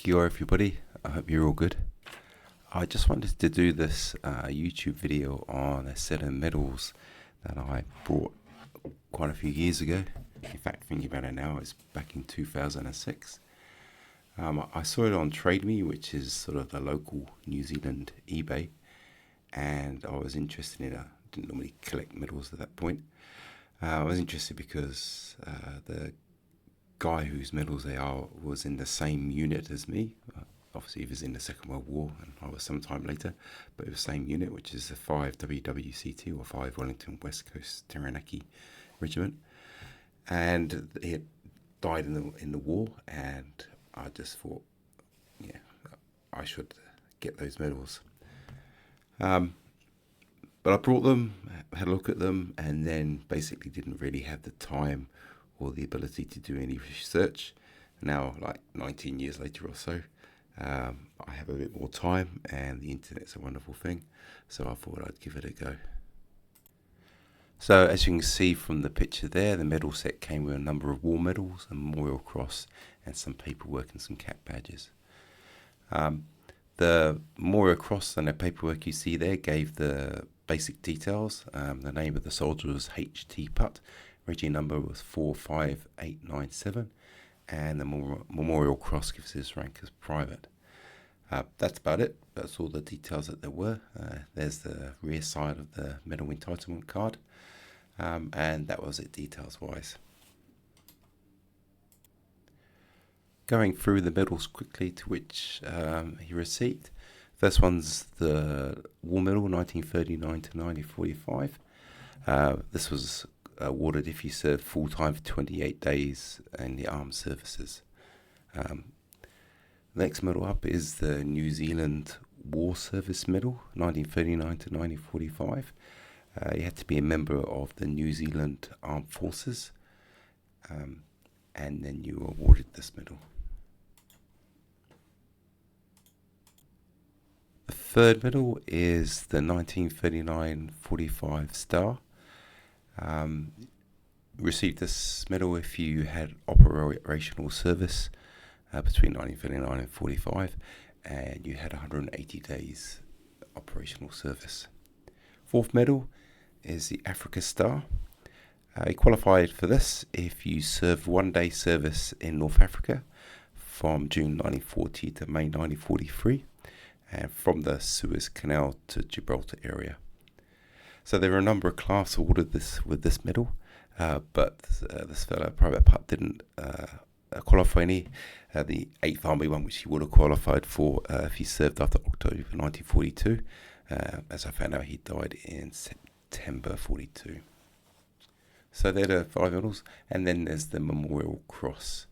Kia ora everybody, I hope you're all good. I just wanted to do this YouTube video on a set of medals that I bought quite a few years ago. In fact, thinking about it now, it's back in 2006. I saw it on Trade Me, which is sort of the local New Zealand eBay, and I was interested in it. I didn't normally collect medals at that point. I was interested because the guy whose medals they are was in the same unit as me. Obviously, he was in the Second World War, and I was some time later, but it was the same unit, which is the 5 WWCT, or 5 Wellington West Coast Taranaki Regiment. And he had died in the war, and I just thought, yeah, I should get those medals. But I brought them, had a look at them, and then basically didn't really have the time or the ability to do any research. Now, like 19 years later or so, I have a bit more time, and the internet's a wonderful thing, so I thought I'd give it a go. So as you can see from the picture there, the medal set came with a number of war medals, a memorial cross, and some paperwork and some cap badges. The memorial cross and the paperwork you see there gave the basic details. The name of the soldier was H.T. Putt, Regi number was 45897, and the memorial cross gives his rank as private. That's about it. That's all the details that there were. There's the rear side of the medal entitlement card, and that was it details-wise. Going through the medals quickly to which he received. First one's the War Medal, 1939 to 1945. This was awarded if you served full-time for 28 days in the armed services. The next medal up is the New Zealand War Service Medal, 1939 to 1945. You had to be a member of the New Zealand Armed Forces, and then you were awarded this medal. The third medal is the 1939-45 Star. Received this medal if you had operational service between 1939 and 45, and you had 180 days operational service. Fourth medal is the Africa Star. You qualified for this if you served 1 day service in North Africa from June 1940 to May 1943, and from the Suez Canal to Gibraltar area. So there are a number of classes awarded with this medal, but this fellow, Private Putt, didn't qualify any. The 8th Army one, which he would have qualified for if he served after October 1942. As I found out, he died in September 42. So they're the 5 medals, and then there's the Memorial Cross.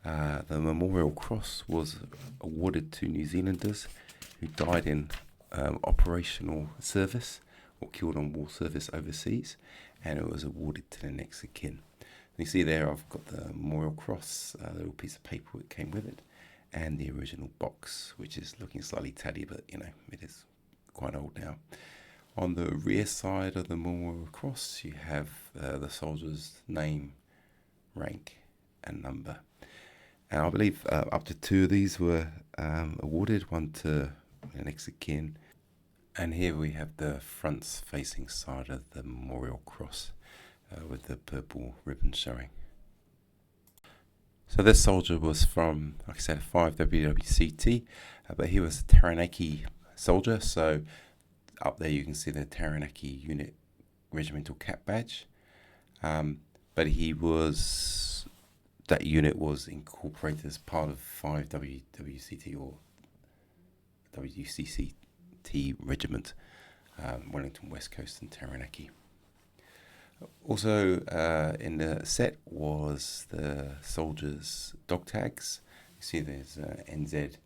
The Memorial Cross was awarded to New Zealanders who died in operational service or killed on war service overseas, and it was awarded to the next of kin. You see there I've got the Memorial Cross, a little piece of paper that came with it, and the original box, which is looking slightly tatty, but you know, it is quite old now. On the rear side of the Memorial Cross, you have the soldier's name, rank, and number. And I believe up to 2 of these were awarded, one to the next of kin. And here we have the front-facing side of the Memorial Cross with the purple ribbon showing. So this soldier was from, like I said, 5 WWCT, but he was a Taranaki soldier. So up there you can see the Taranaki unit regimental cap badge. But that unit was incorporated as part of 5 WWCT or WCCT Regiment, Wellington West Coast and Taranaki. Also in the set was the soldiers' dog tags. You see there's NZ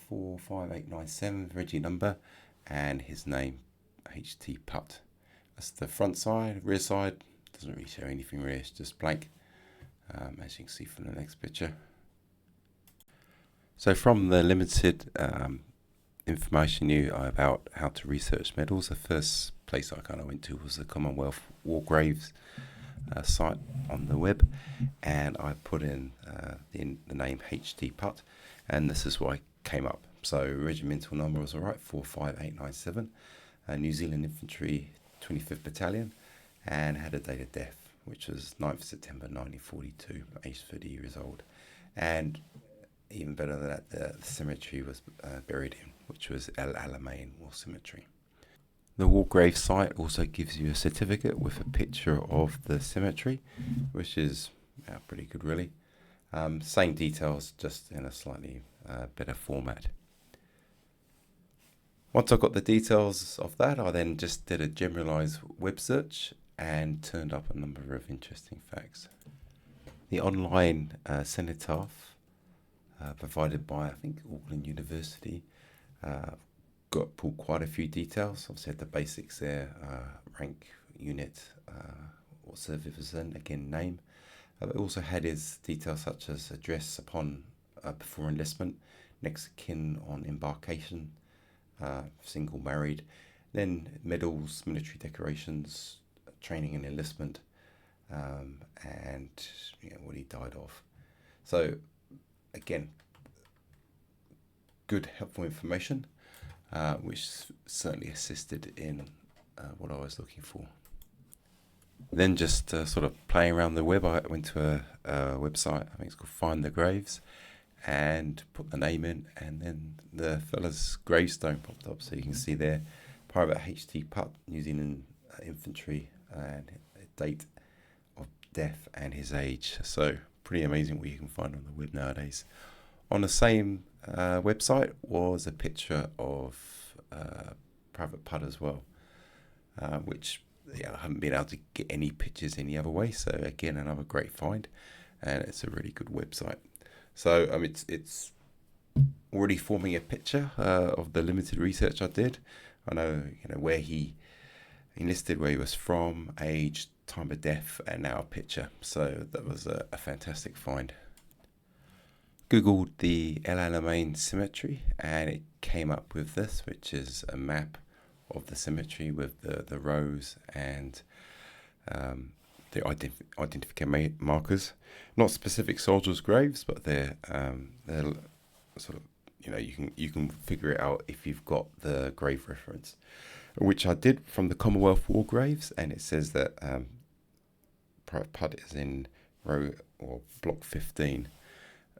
45897 Regi number and his name, H.T. Putt. That's the front side. Rear side doesn't really show anything really, it's just blank, as you can see from the next picture. So from the limited information knew about how to research medals, the first place I kind of went to was the Commonwealth War Graves site on the web, and I put in the name HD Putt, and this is what I came up. So regimental number was alright, 45897, New Zealand Infantry 25th Battalion, and had a date of death, which was 9th September 1942, aged 30 years old. And even better than that, the cemetery was buried in, which was Alamein War Cemetery. The War Grave site also gives you a certificate with a picture of the cemetery, which is pretty good, really. Same details, just in a slightly better format. Once I got the details of that, I then just did a generalised web search and turned up a number of interesting facts. The online cenotaph provided by, I think, Auckland University pulled quite a few details. Obviously had the basics there, rank, unit, what service was in, again name. But also had his details such as address upon before enlistment, next of kin on embarkation, single, married, then medals, military decorations, training and enlistment, and what he died of. So again, good helpful information, which certainly assisted in what I was looking for. Then just sort of playing around the web, I went to a website, I think it's called Find the Graves, and put the name in, and then the fella's gravestone popped up, so you can see there, Private H.T. Putt, New Zealand Infantry, and date of death and his age. So pretty amazing what you can find on the web nowadays. On the same website was a picture of Private Putt as well, which I haven't been able to get any pictures any other way. So again, another great find, and it's a really good website. So it's already forming a picture of the limited research I did. I know where he enlisted, where he was from, age, time of death, and now a picture. So that was a fantastic find. Googled the Alamein cemetery, and it came up with this, which is a map of the cemetery with the rows and the identification markers. Not specific soldiers' graves, but they're sort of, you can figure it out if you've got the grave reference, which I did from the Commonwealth War Graves, and it says that Private Putt is in row or block 15.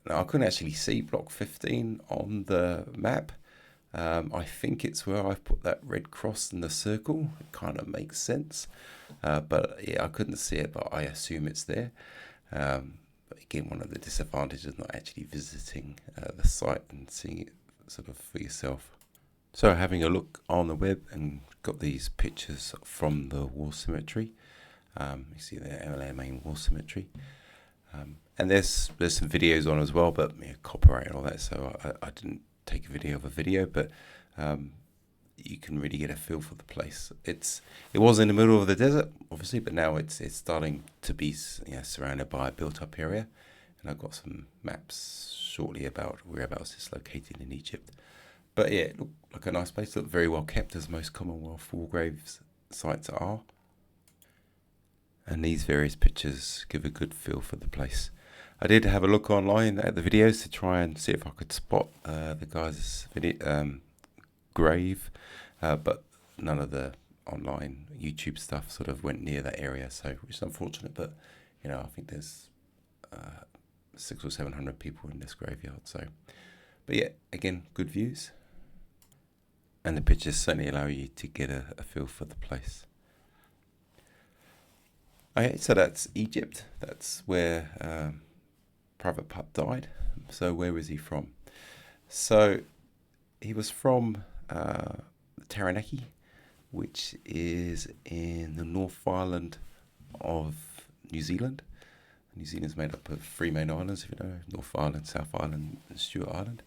Now I couldn't actually see block 15 on the map. I think it's where I've put that red cross in the circle. It kind of makes sense, but yeah, I couldn't see it, but I assume it's there. But again, one of the disadvantages is not actually visiting the site and seeing it sort of for yourself. So having a look on the web and got these pictures from the war cemetery. You see the Alamein War Cemetery. And there's some videos on as well, but copyright and all that, so I didn't take a video of a video, but you can really get a feel for the place. It was in the middle of the desert, obviously, but now it's starting to be surrounded by a built-up area, and I've got some maps shortly about whereabouts it's located in Egypt. But yeah, it looked like a nice place. It looked very well kept, as most Commonwealth War Graves sites are. And these various pictures give a good feel for the place. I did have a look online at the videos to try and see if I could spot the guy's grave, but none of the online YouTube stuff sort of went near that area, so which is unfortunate. But I think there's 600 or 700 people in this graveyard. So, but yeah, again, good views, and the pictures certainly allow you to get a feel for the place. Okay, so that's Egypt. That's where Private Putt died. So where was he from? So he was from Taranaki, which is in the North Island of New Zealand. New Zealand's made up of 3 main islands, if you know, North Island, South Island, and Stuka Island.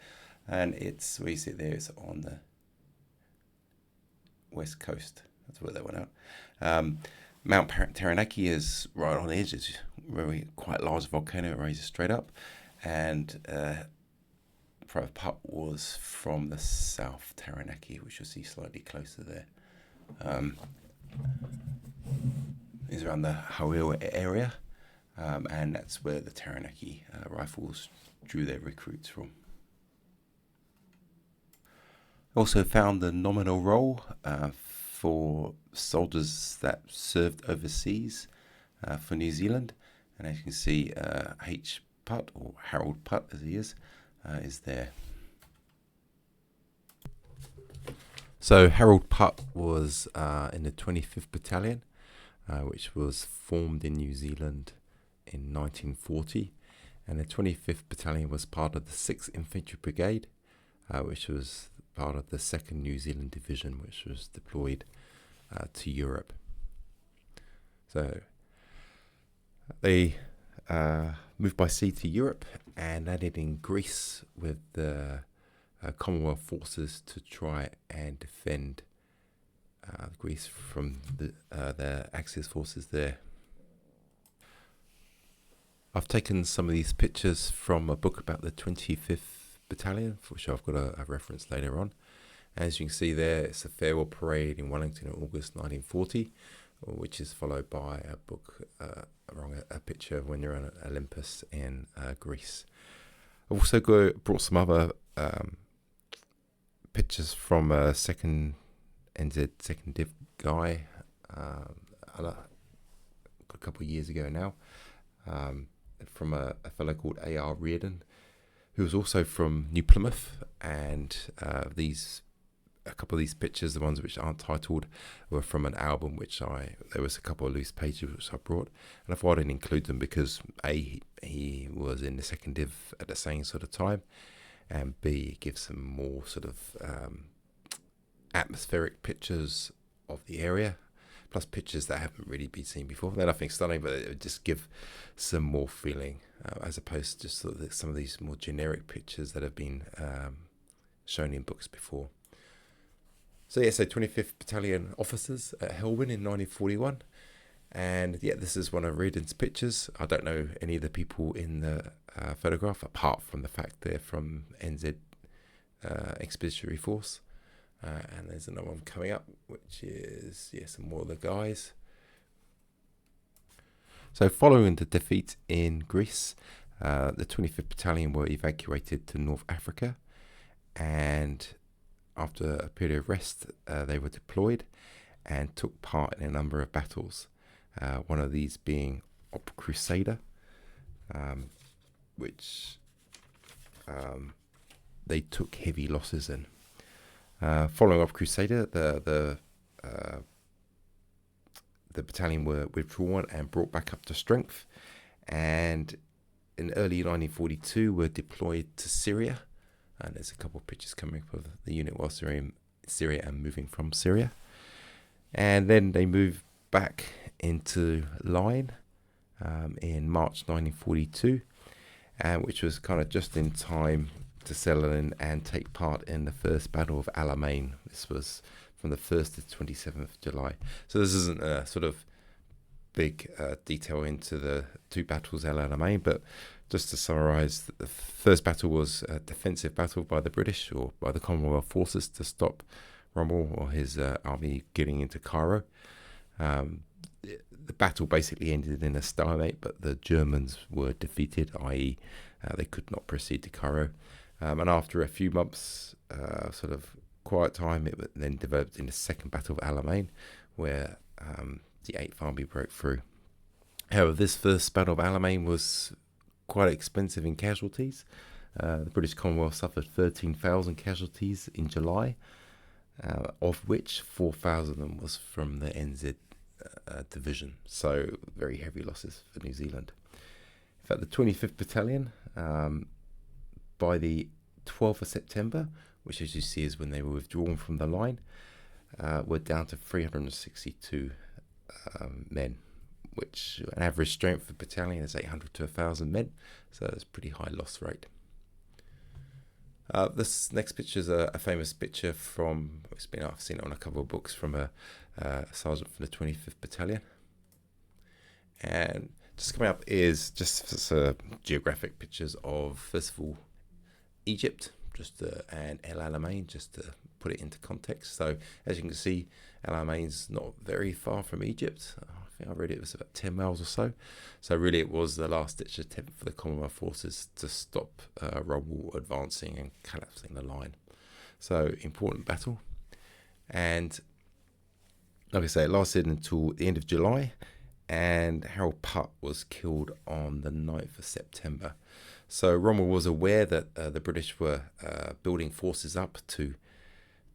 And it's, where you see it there, it's on the west coast. That's where they went out. Mount Taranaki is right on the edge. It's really quite large volcano. It raises straight up. And Private Putt was from the South Taranaki, which you'll see slightly closer there. is around the Hawil area, and that's where the Taranaki rifles drew their recruits from. Also found the nominal roll for soldiers that served overseas for New Zealand, and as you can see, H. Putt, or Harold Putt as he is there. So Harold Putt was in the 25th Battalion, which was formed in New Zealand in 1940, and the 25th Battalion was part of the 6th Infantry Brigade, which was part of the 2nd New Zealand Division, which was deployed to Europe. So they moved by sea to Europe and landed in Greece with the Commonwealth forces to try and defend Greece from the Axis forces there. I've taken some of these pictures from a book about the 25th Battalion, for which I've got a reference later on. As you can see there, it's a farewell parade in Wellington in August 1940, which is followed by a book, a picture of when you're on Olympus in Greece. I've also brought some other pictures from a second Div guy a couple of years ago now, from a fellow called A.R. Reardon, who was also from New Plymouth, and a couple of these pictures, the ones which aren't titled, were from an album which there was a couple of loose pages which I brought, and I thought I'd include them because A, he was in the 2nd Div at the same sort of time, and B, it gives some more sort of atmospheric pictures of the area, plus pictures that haven't really been seen before. They're nothing stunning, but it would just give some more feeling, as opposed to just sort of some of these more generic pictures that have been shown in books before. So 25th Battalion officers at Helwyn in 1941, and this is one of Reardon's pictures. I don't know any of the people in the photograph, apart from the fact they're from NZ Expeditionary Force. And there's another one coming up, which is some more of the guys. So following the defeat in Greece, the 25th Battalion were evacuated to North Africa, and after a period of rest, they were deployed and took part in a number of battles. One of these being Crusader, which they took heavy losses in. Following up Crusader, the battalion were withdrawn and brought back up to strength, and in early 1942 were deployed to Syria, and there's a couple of pictures coming up of the unit whilst they're in Syria and moving from Syria. And then they moved back into line in March 1942, which was kind of just in time to settle in and take part in the First Battle of Alamein. This was from the 1st to 27th of July. So this isn't a sort of big detail into the two battles at Alamein, but just to summarise, the first battle was a defensive battle by the British, or by the Commonwealth forces, to stop Rommel or his army getting into Cairo. The battle basically ended in a stalemate, but the Germans were defeated, i.e. They could not proceed to Cairo. And after a few months sort of quiet time, it then developed in the Second Battle of Alamein, where the 8th Army broke through. However, this first Battle of Alamein was quite expensive in casualties. The British Commonwealth suffered 13,000 casualties in July, of which 4,000 of them was from the NZ division. So very heavy losses for New Zealand. In fact, the 25th Battalion, by the 12th of September, which as you see is when they were withdrawn from the line, were down to 362 men, which an average strength for battalion is 800 to 1,000 men, so that's a pretty high loss rate. This next picture is a famous picture from, I've seen it on a couple of books, from a sergeant from the 25th Battalion. And just coming up is just geographic pictures of, first of all, Egypt, and El Alamein, just to put it into context. So as you can see, Alamein's not very far from Egypt. I think I read it was about 10 miles or so. So really it was the last ditch attempt for the Commonwealth forces to stop Rommel advancing and collapsing the line. So important battle. And like I say, it lasted until the end of July, and Harold Putt was killed on the 9th of September. So Rommel was aware that the British were building forces up to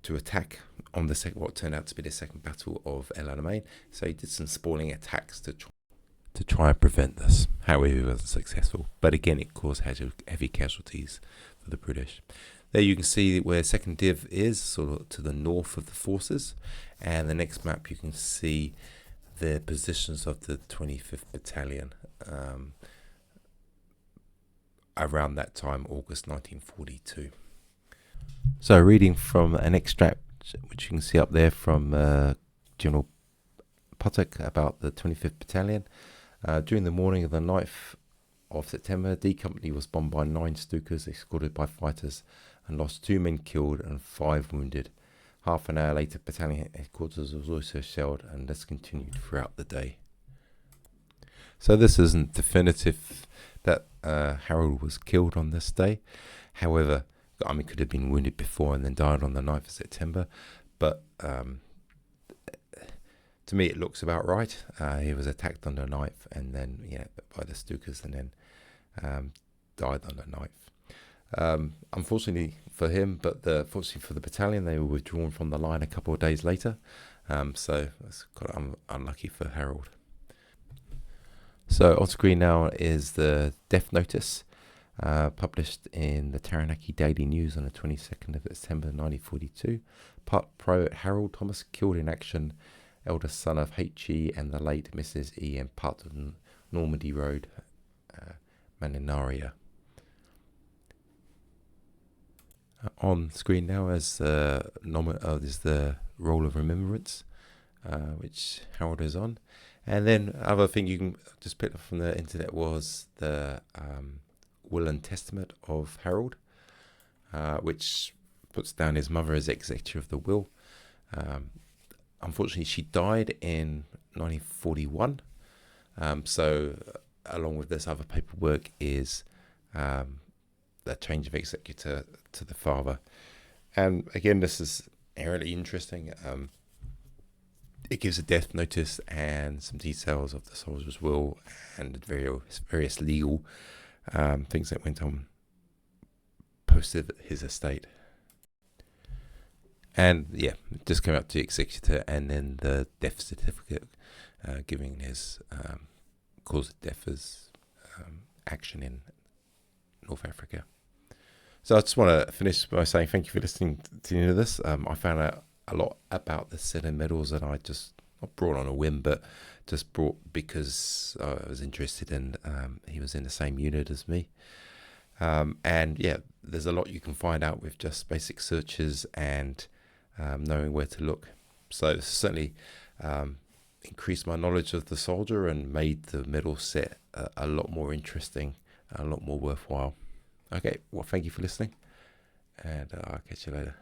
attack on what turned out to be the second battle of El Alamein. So he did some spoiling attacks to try and prevent this. However, he wasn't successful. But again, it caused heavy casualties for the British. There you can see where 2nd Div is, sort of to the north of the forces. And the next map you can see the positions of the 25th Battalion around that time, August 1942. So reading from an extract, which you can see up there from General Putt about the 25th Battalion. During the morning of the 9th of September, D Company was bombed by 9 Stukas escorted by fighters and lost 2 men killed and 5 wounded. Half an hour later, battalion headquarters was also shelled, and this continued throughout the day. So this isn't definitive that Harold was killed on this day. However, I mean, could have been wounded before and then died on the 9th of September. But to me, it looks about right. He was attacked on the 9th and then, by the Stukas, and then died on the 9th. Unfortunately for him, but fortunately for the battalion, they were withdrawn from the line a couple of days later. So that's quite unlucky for Harold. So on screen now is the death notice published in the Taranaki Daily News on the 22nd of September 1942. Putt, Private Harold Thomas, killed in action, eldest son of H.E. and the late Mrs. E. M. Putt of Normandy Road, Maninaria. On screen now is the Roll of Remembrance, which Harold is on. And then other thing you can just pick up from the internet was the Will and Testament of Harold, which puts down his mother as executor of the will. Unfortunately, she died in 1941. So along with this other paperwork is the change of executor to the father. And again, this is really interesting. It gives a death notice and some details of the soldier's will and various legal things that went on post his estate. And just came up to the executor, and then the death certificate giving his cause of death as action in North Africa. So I just want to finish by saying thank you for listening to this. I found out a lot about the Zealand medals, and I just not brought on a whim, but just brought because I was interested in. He was in the same unit as me, and there's a lot you can find out with just basic searches and knowing where to look. So it's certainly increased my knowledge of the soldier and made the medal set a lot more interesting, a lot more worthwhile. Okay, well, thank you for listening, and I'll catch you later.